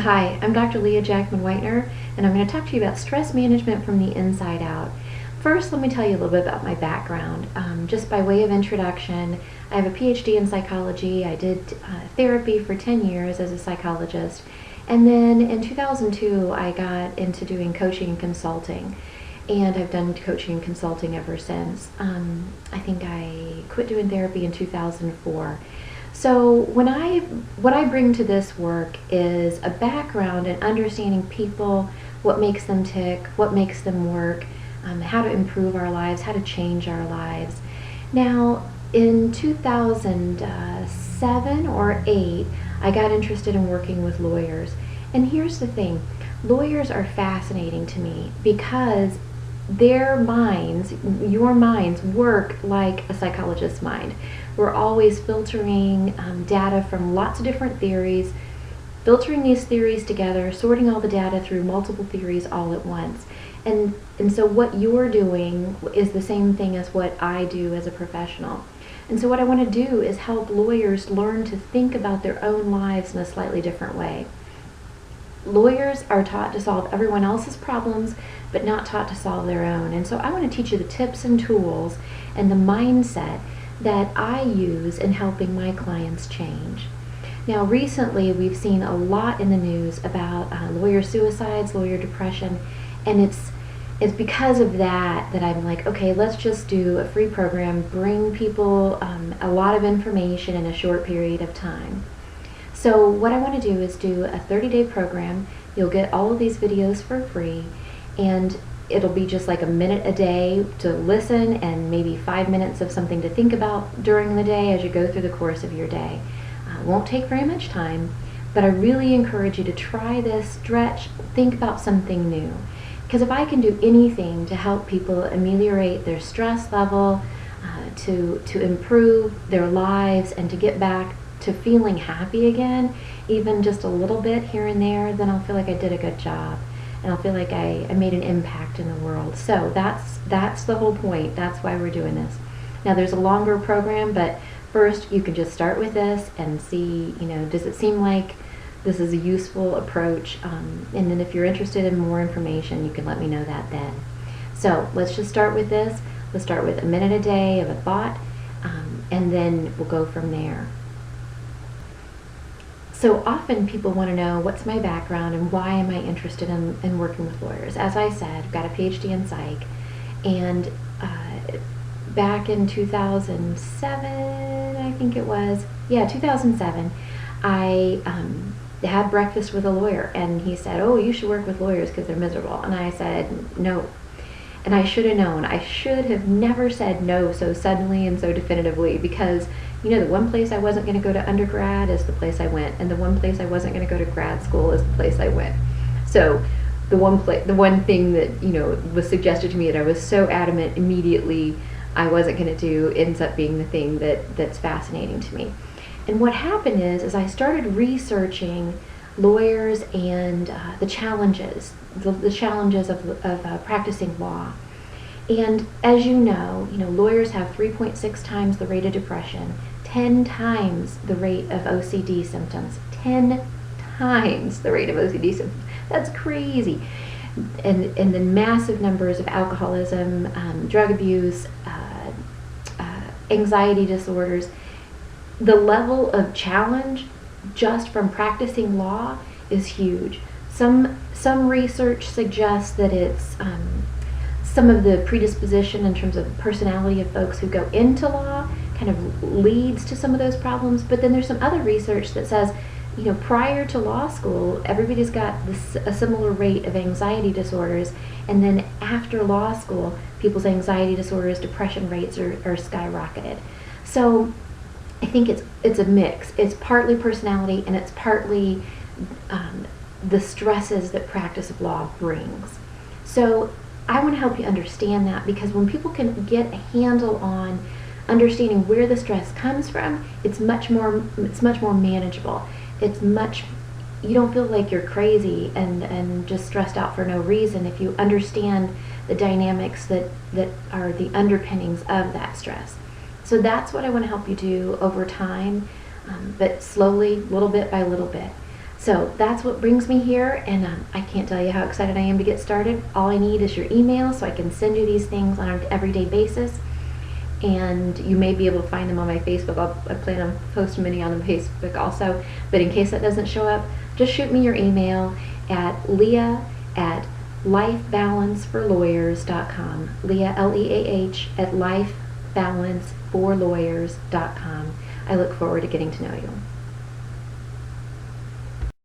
Hi, I'm Dr. Jackman-Wheitner, and I'm going to talk to you about stress management from the inside out. First, let me tell you a little bit about my background. Just by way of introduction, I have a PhD in psychology. I did therapy for 10 years as a psychologist, and then in 2002 I got into doing coaching and consulting, and I've done coaching and consulting ever since. I think I quit doing therapy in 2004. So what I bring to this work is a background in understanding people, what makes them tick, what makes them work, how to improve our lives, how to change our lives. Now, in 2007 or 8, I got interested in working with lawyers. And here's the thing, lawyers are fascinating to me because their minds, your minds, work like a psychologist's mind. We're always filtering data from lots of different theories, filtering these theories together, sorting all the data through multiple theories all at once. And so what you're doing is the same thing as what I do as a professional. And so what I want to do is help lawyers learn to think about their own lives in a slightly different way. Lawyers are taught to solve everyone else's problems, but not taught to solve their own. And so I want to teach you the tips and tools and the mindset that I use in helping my clients change. Now, recently we've seen a lot in the news about lawyer suicides, lawyer depression, and it's because of that I'm like, okay, let's just do a free program, bring people a lot of information in a short period of time. So what I want to do is do a 30-day program. You'll get all of these videos for free, and it'll be just like a minute a day to listen and maybe 5 minutes of something to think about during the day as you go through the course of your day. It won't take very much time, but I really encourage you to try this, stretch, think about something new. Because if I can do anything to help people ameliorate their stress level, to improve their lives and to get back to feeling happy again, even just a little bit here and there, then I'll feel like I did a good job. And I'll feel like I made an impact in the world. So that's the whole point. That's why we're doing this. Now there's a longer program, but first you can just start with this and see, does it seem like this is a useful approach? And then if you're interested in more information, you can let me know that then. So let's just start with this. Let's start with a minute a day of a thought, and then we'll go from there. So often people want to know what's my background and why am I interested in working with lawyers. As I said, I've got a PhD in psych, and back in 2007, I think it was, 2007, I had breakfast with a lawyer, and he said, oh, you should work with lawyers because they're miserable. And I said, no. And I should have known. I should have never said no so suddenly and so definitively, because the one place I wasn't going to go to undergrad is the place I went, and the one place I wasn't going to go to grad school is the place I went. So the one thing that was suggested to me that I was so adamant immediately I wasn't going to do ends up being the thing that's fascinating to me. And what happened is I started researching lawyers and the challenges of practicing law. And as you know, lawyers have 3.6 times the rate of depression, 10 times the rate of OCD symptoms, 10 times the rate of OCD symptoms. That's crazy. And then massive numbers of alcoholism, drug abuse, anxiety disorders. The level of challenge just from practicing law is huge. Some research suggests that it's some of the predisposition in terms of personality of folks who go into law kind of leads to some of those problems. But then there's some other research that says, prior to law school, everybody's got a similar rate of anxiety disorders, and then after law school, people's anxiety disorders, depression rates are skyrocketed. So I think it's a mix. It's partly personality, and it's partly the stresses that practice of law brings. So I want to help you understand that, because when people can get a handle on understanding where the stress comes from, it's much more manageable. You don't feel like you're crazy and just stressed out for no reason if you understand the dynamics that are the underpinnings of that stress. So that's what I want to help you do over time, but slowly, little bit by little bit. So that's what brings me here, and I can't tell you how excited I am to get started. All I need is your email so I can send you these things on an everyday basis, and you may be able to find them on my Facebook. I plan on posting many on the Facebook also, but in case that doesn't show up, just shoot me your email at leah@lifebalanceforlawyers.com. Leah, Leah, at lifebalanceforlawyers.com. I look forward to getting to know you.